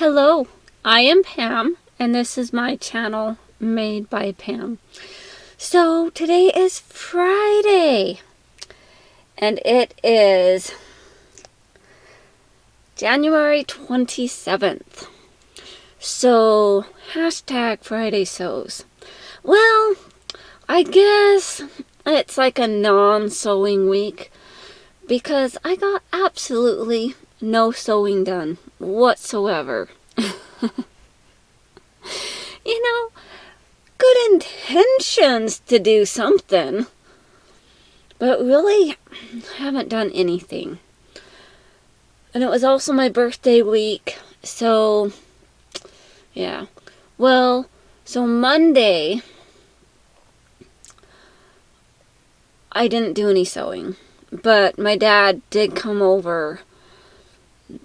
Hello, I am Pam, and this is my channel, Made by Pam. So, today is Friday, and it is January 27th. So, hashtag Friday Sews. Well, I guess it's like a non-sewing week, because I got absolutely no sewing done whatsoever. Good intentions to do something, but really haven't done anything. And it was also my birthday week, so yeah. Well, so Monday I didn't do any sewing, but my dad did come over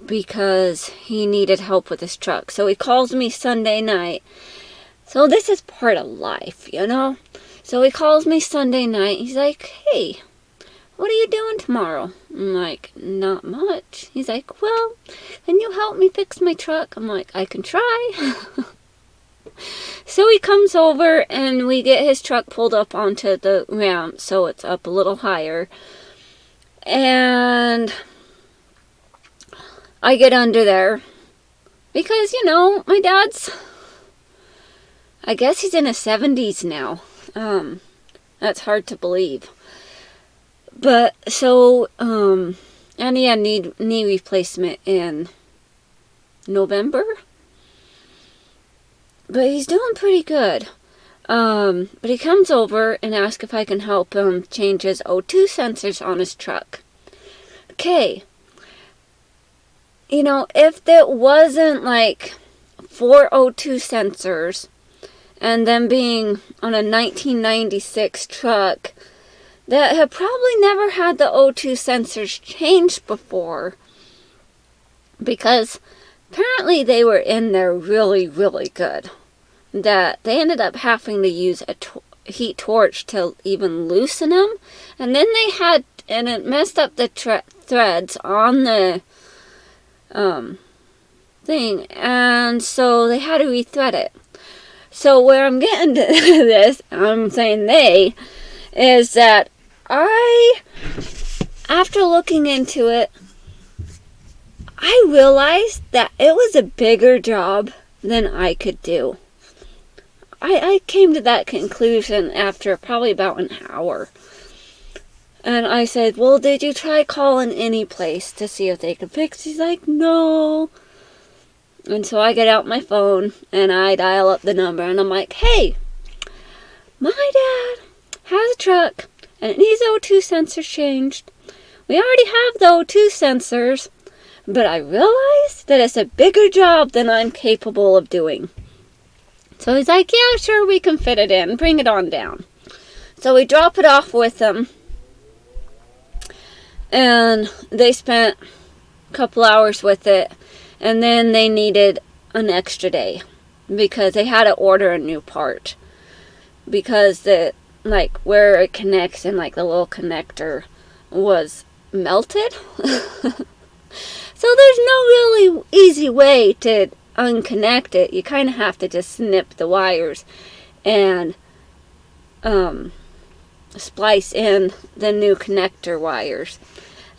because he needed help with his truck. So he calls me Sunday night. So this is part of life, So he calls me Sunday night. He's like, hey, what are you doing tomorrow? I'm like, not much. He's like, well, can you help me fix my truck? I'm like, I can try. So he comes over and we get his truck pulled up onto the ramp so it's up a little higher. And I get under there because, my dad's, I guess he's in his 70s now. That's hard to believe. But, so, and he had knee replacement in November. But he's doing pretty good. But he comes over and asks if I can help him change his O2 sensors on his truck. Okay. If there wasn't like 4 O2 sensors and them being on a 1996 truck that had probably never had the O2 sensors changed before, because apparently they were in there really, really good, that they ended up having to use a heat torch to even loosen them, and then and it messed up the threads on the thing, and so they had to rethread it. So where I'm getting to this, I'm saying is that after looking into it, I realized that it was a bigger job than I could do. I came to that conclusion after probably about an hour. And I said, well, did you try calling any place to see if they could fix it? He's like, no. And so I get out my phone and I dial up the number and I'm like, hey, my dad has a truck and it needs O2 sensors changed. We already have the O2 sensors, but I realized that it's a bigger job than I'm capable of doing. So he's like, yeah, sure, we can fit it in. Bring it on down. So we drop it off with them. And they spent a couple hours with it. And then they needed an extra day because they had to order a new part. Because where it connects and the little connector was melted. So there's no really easy way to unconnect it. You kind of have to just snip the wires and splice in the new connector wires.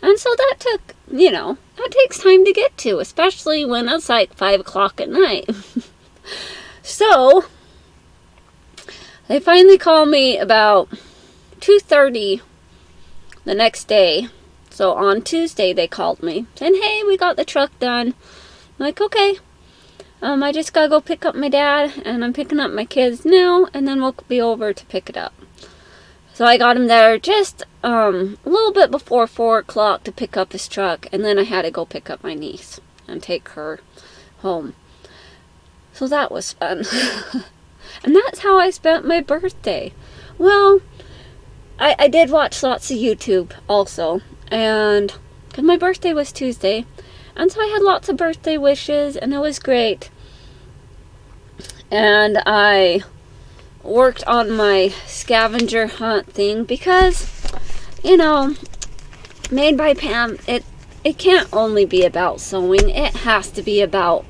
And so that took, that takes time to get to, especially when it's like 5 o'clock at night. So they finally called me about 2:30 the next day. So on Tuesday they called me saying, hey, we got the truck done. I'm like, okay. I just gotta go pick up my dad, and I'm picking up my kids now, and then we'll be over to pick it up. So I got him there just a little bit before 4 o'clock to pick up his truck, and then I had to go pick up my niece and take her home. So that was fun. And that's how I spent my birthday. Well, I did watch lots of YouTube also, and because my birthday was Tuesday, and so I had lots of birthday wishes, and it was great. And I worked on my scavenger hunt thing because, Made by Pam, it can't only be about sewing. It has to be about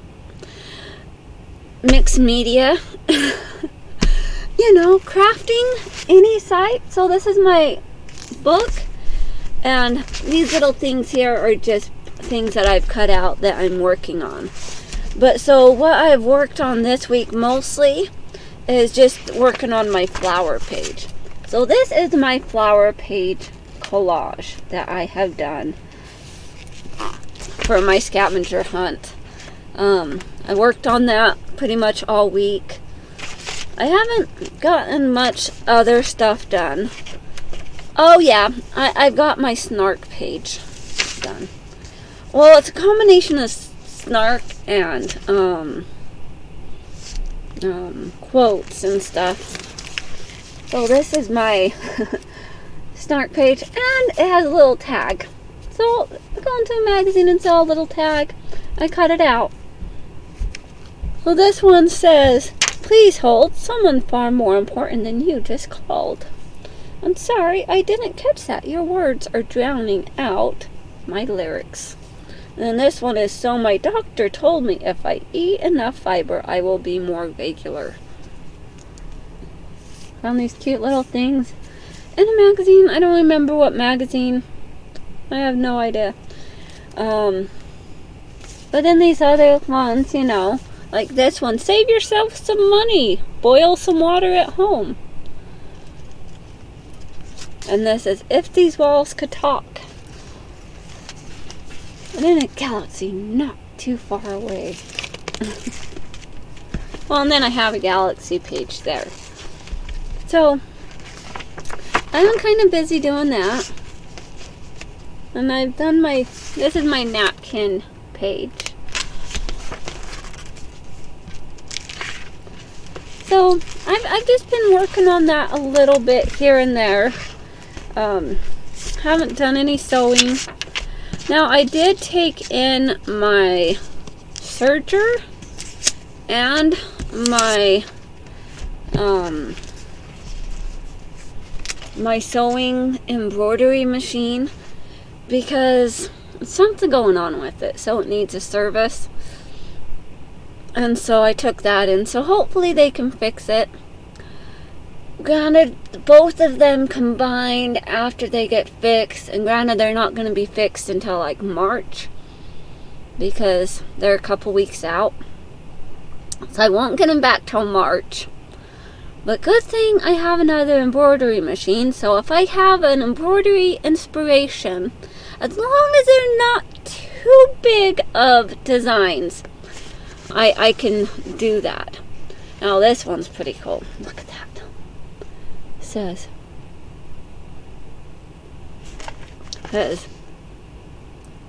mixed media. You know, crafting any site. So this is my book, and these little things here are just things that I've cut out that I'm working on. But so what I've worked on this week mostly is just working on my flower page. So this is my flower page collage that I have done for my scavenger hunt. I worked on that pretty much all week. I haven't gotten much other stuff done. Oh yeah, I've got my snark page done. Well, it's a combination of snark and quotes and stuff. So this is my snark page, and it has a little tag. So I go into a magazine and saw a little tag. I cut it out. So this one says, "Please hold, someone far more important than you just called. I'm sorry, I didn't catch that. Your words are drowning out my lyrics." And then this one is, "So my doctor told me if I eat enough fiber, I will be more regular." Found these cute little things in a magazine. I don't remember what magazine. I have no idea. But then these other ones, you know, like this one, "Save yourself some money. Boil some water at home." And this is, "If these walls could talk." And in a galaxy not too far away. Well, and then I have a galaxy page there. So, I'm kind of busy doing that. And I've done this is my napkin page. So, I've just been working on that a little bit here and there. Haven't done any sewing. Now, I did take in my serger and my my sewing embroidery machine because something going on with it, so it needs a service. And so I took that in, so hopefully they can fix it. Granted, both of them combined after they get fixed, and granted they're not going to be fixed until like March because they're a couple weeks out, so I won't get them back till March. But good thing I have another embroidery machine, so if I have an embroidery inspiration, as long as they're not too big of designs, I can do that. Now this one's pretty cool. Look at that. Says,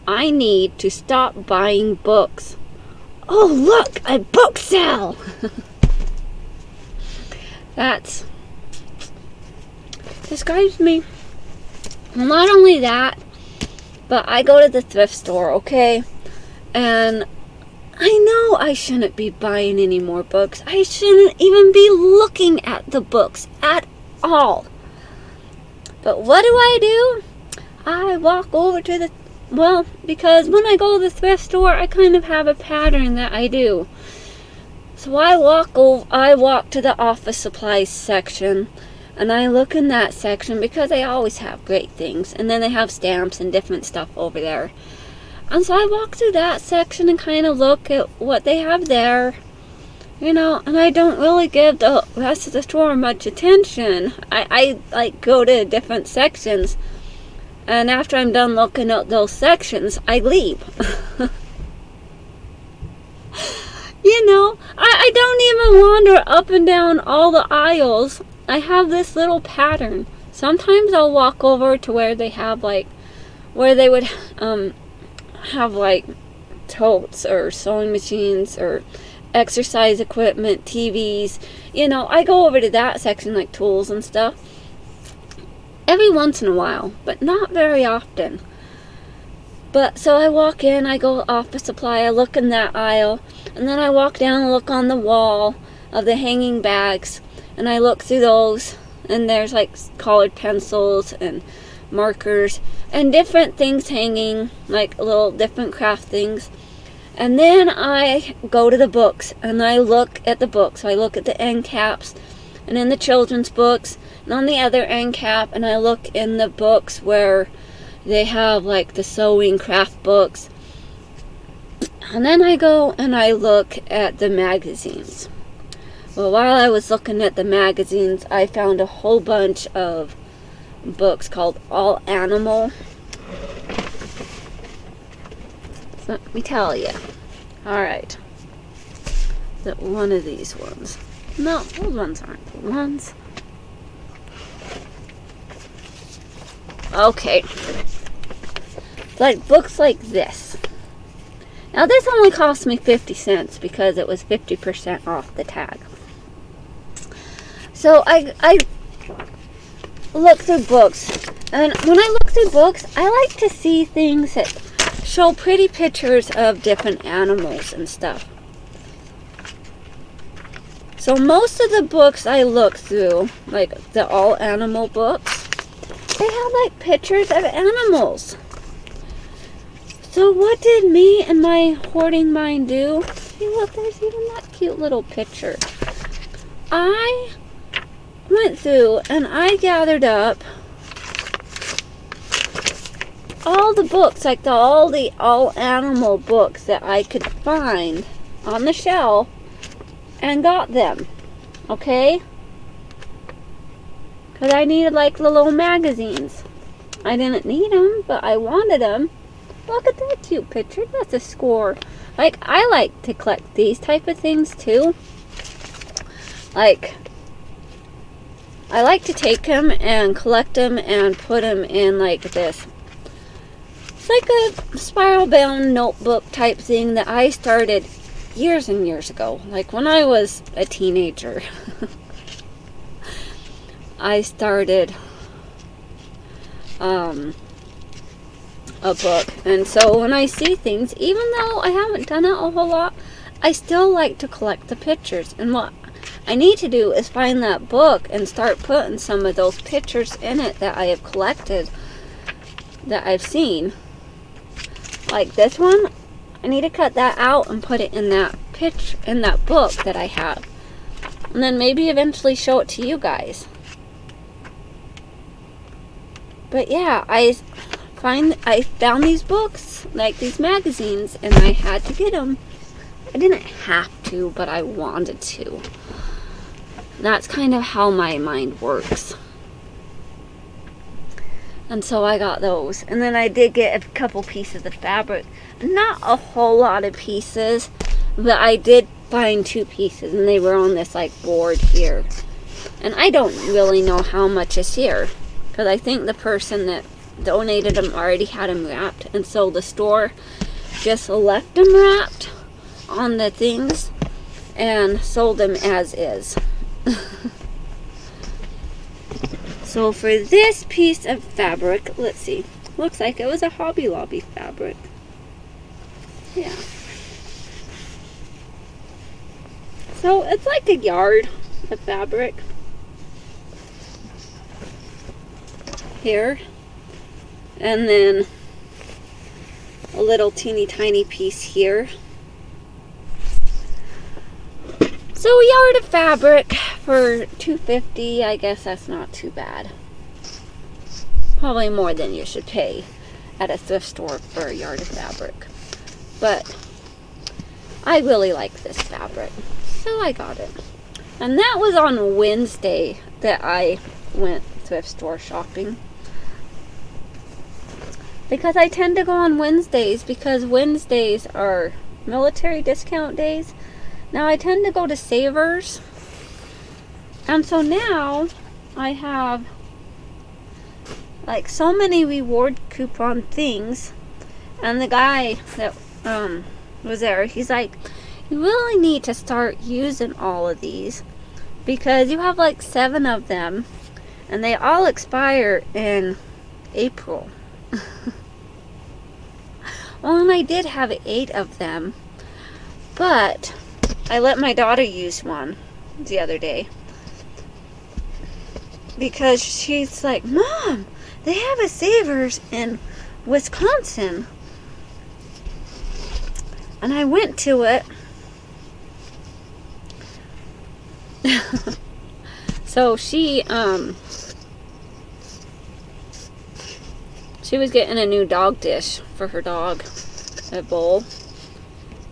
"I need to stop buying books. Oh look, a book sale." That describes me. Not only that, but I go to the thrift store, okay? And I know I shouldn't be buying any more books. I shouldn't even be looking at the books at all. But what do? I walk over to because when I go to the thrift store, I kind of have a pattern that I do. So I walk to the office supplies section, and I look in that section because they always have great things, and then they have stamps and different stuff over there. And so I walk through that section and kind of look at what they have there, you know, and I don't really give the rest of the store much attention. I like go to different sections, and after I'm done looking at those sections, I leave. You know, I don't even wander up and down all the aisles. I have this little pattern. Sometimes I'll walk over to where they have where they would have totes or sewing machines or exercise equipment, TVs. You know, I go over to that section, like tools and stuff, every once in a while, but not very often. But so I walk in, I go office supply, I look in that aisle, and then I walk down and look on the wall of the hanging bags, and I look through those, and there's colored pencils and markers and different things hanging, like little different craft things. And then I go to the books and I look at the books. So I look at the end caps and in the children's books and on the other end cap, and I look in the books where they have like the sewing craft books. And then I go and I look at the magazines. Well, while I was looking at the magazines, I found a whole bunch of books called All Animal. So let me tell you. Alright. That one of these ones. No, those ones aren't the ones. Okay. Like books like this. Now this only cost me 50 cents because it was 50% off the tag. So I look through books, and when I look through books, I like to see things that show pretty pictures of different animals and stuff. So most of the books I look through, like the all animal books, they have like pictures of animals. So what did me and my hoarding mind do? See, look, there's even that cute little picture. I went through and I gathered up all the books, like all the all animal books that I could find on the shelf and got them. Okay? Because I needed like the little magazines. I didn't need them, but I wanted them. Look at that cute picture. That's a score. Like, I like to collect these type of things too. Like, I like to take them and collect them and put them in like this. It's like a spiral bound notebook type thing that I started years and years ago. Like when I was a teenager. I started a book, and so when I see things, even though I haven't done it a whole lot, I still like to collect the pictures. And what I need to do is find that book and start putting some of those pictures in it that I have collected, that I've seen. Like this one, I need to cut that out and put it in that picture, in that book that I have, and then maybe eventually show it to you guys. But yeah, I found these books, like these magazines, and I had to get them. I didn't have to, but I wanted to. That's kind of how my mind works. And so I got those. And then I did get a couple pieces of fabric. Not a whole lot of pieces, but I did find 2 pieces, and they were on this like board here. And I don't really know how much is here, because I think the person that donated them already had them wrapped, and so the store just left them wrapped on the things and sold them as is. So for this piece of fabric, let's see, looks like it was a Hobby Lobby fabric. Yeah. So it's like a yard of fabric here, and then a little teeny tiny piece here. So a yard of fabric for $2.50. I guess that's not too bad. Probably more than you should pay at a thrift store for a yard of fabric. But I really like this fabric, so I got it. And that was on Wednesday that I went thrift store shopping. Because I tend to go on Wednesdays, because Wednesdays are military discount days. Now I tend to go to Savers, and so now I have like so many reward coupon things, and the guy that was there, he's like, you really need to start using all of these, because you have like 7 of them and they all expire in April. Well, and I did have 8 of them, but I let my daughter use one the other day because she's like, Mom, they have a Savers in Wisconsin. And I went to it. So she was getting a new dog dish for her dog, a bowl.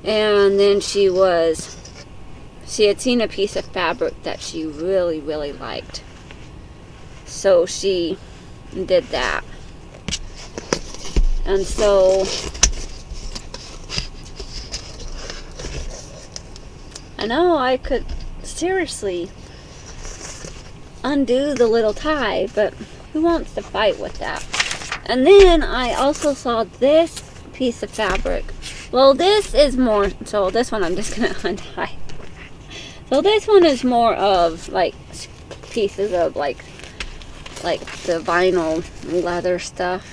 And then she had seen a piece of fabric that she really, really liked. So she did that. And so I know I could seriously undo the little tie, but who wants to fight with that? And then I also saw this piece of fabric. Well, this is more, so this one I'm just gonna untie. So this one is more of like pieces of like the vinyl leather stuff.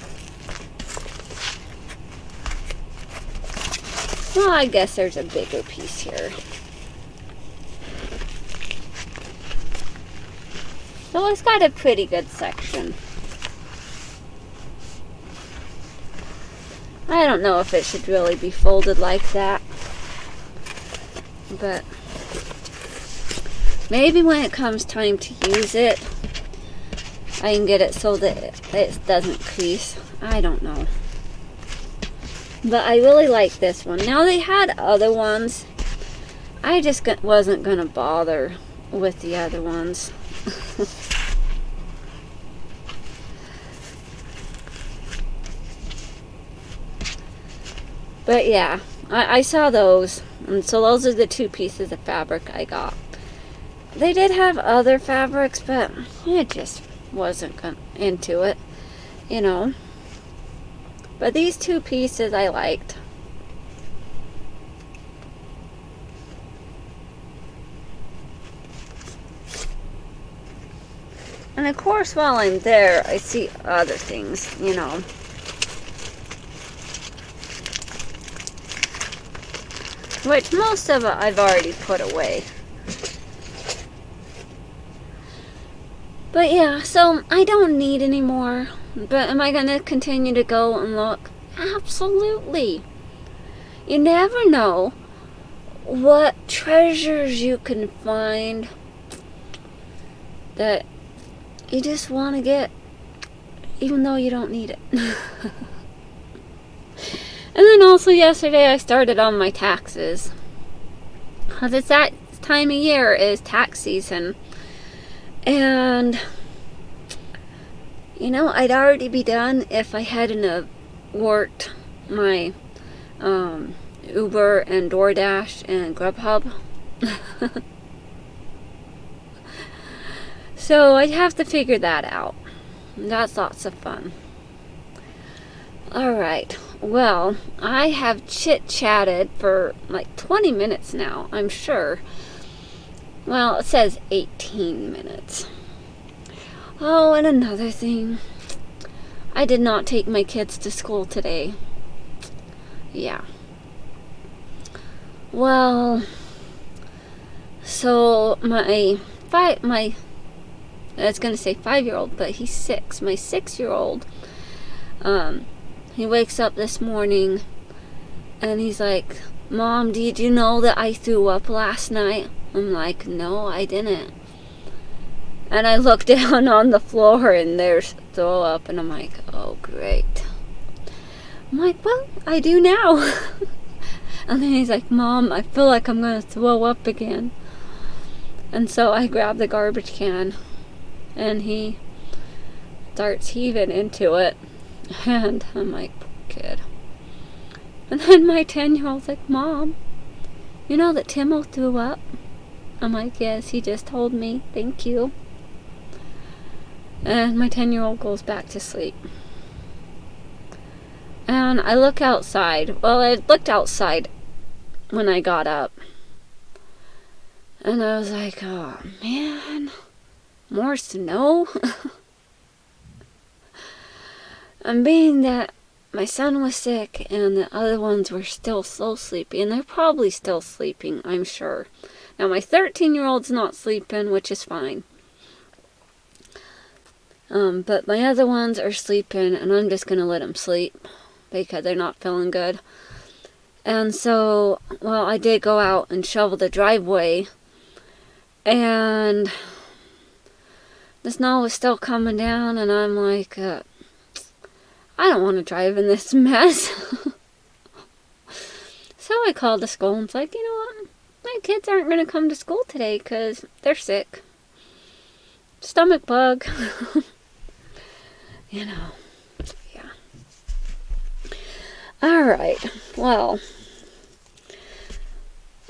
Well, I guess there's a bigger piece here. So it's got a pretty good section. I don't know if it should really be folded like that, but maybe when it comes time to use it, I can get it so that it doesn't crease. I don't know. But I really like this one. Now they had other ones. I just wasn't going to bother with the other ones. But yeah, I saw those. And so those are the two pieces of fabric I got. They did have other fabrics, but I just wasn't into it, you know. But these two pieces I liked. And of course, while I'm there, I see other things, you know. Which most of it I've already put away. But yeah, so I don't need any more. But am I going to continue to go and look? Absolutely. You never know what treasures you can find that you just want to get, even though you don't need it. And then also yesterday I started on my taxes. Because it's that time of year is tax season. And, you know, I'd already be done if I hadn't have worked my Uber and DoorDash and Grubhub. So I'd have to figure that out. That's lots of fun. Alright, well, I have chit-chatted for like 20 minutes now, I'm sure. Well, it says 18 minutes. Oh, and another thing. I did not take my kids to school today. Yeah. Well, so I was going to say 5-year-old, but he's 6. My 6-year-old, he wakes up this morning and he's like, Mom, did you know that I threw up last night? I'm like, no, I didn't. And I look down on the floor and there's throw up, and I'm like, oh, great. I'm like, well, I do now. And then he's like, Mom, I feel like I'm going to throw up again. And so I grab the garbage can and he starts heaving into it. And I'm like, poor kid. And then my 10-year-old's like, Mom, you know that Timo threw up? I'm like, yes, he just told me. Thank you. And my 10-year-old goes back to sleep. And I look outside. Well, I looked outside when I got up. And I was like, oh, man. More snow? And being that my son was sick and the other ones were still so sleepy, and they're probably still sleeping, I'm sure. Now, my 13-year-old's not sleeping, which is fine. But my other ones are sleeping, and I'm just going to let them sleep because they're not feeling good. And so, well, I did go out and shovel the driveway, and the snow was still coming down, and I'm like, I don't want to drive in this mess. So I called the school and it's like, you know what? My kids aren't going to come to school today because they're sick. Stomach bug. You know, yeah. Alright, well,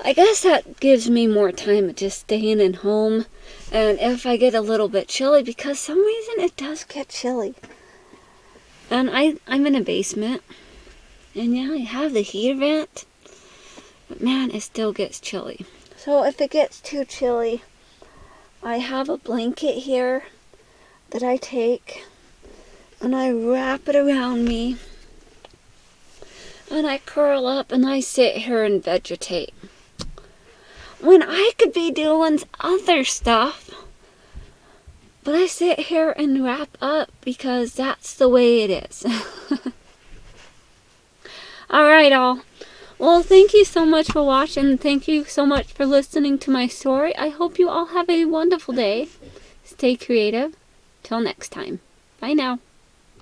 I guess that gives me more time of just staying in home. And if I get a little bit chilly, because some reason it does get chilly. And I'm in a basement. And yeah, I have the heater vent. But man, it still gets chilly. So if it gets too chilly, I have a blanket here that I take and I wrap it around me. And I curl up and I sit here and vegetate. When I could be doing other stuff. But I sit here and wrap up because that's the way it is. Alright, all. Well, thank you so much for watching. Thank you so much for listening to my story. I hope you all have a wonderful day. Stay creative. Till next time. Bye now.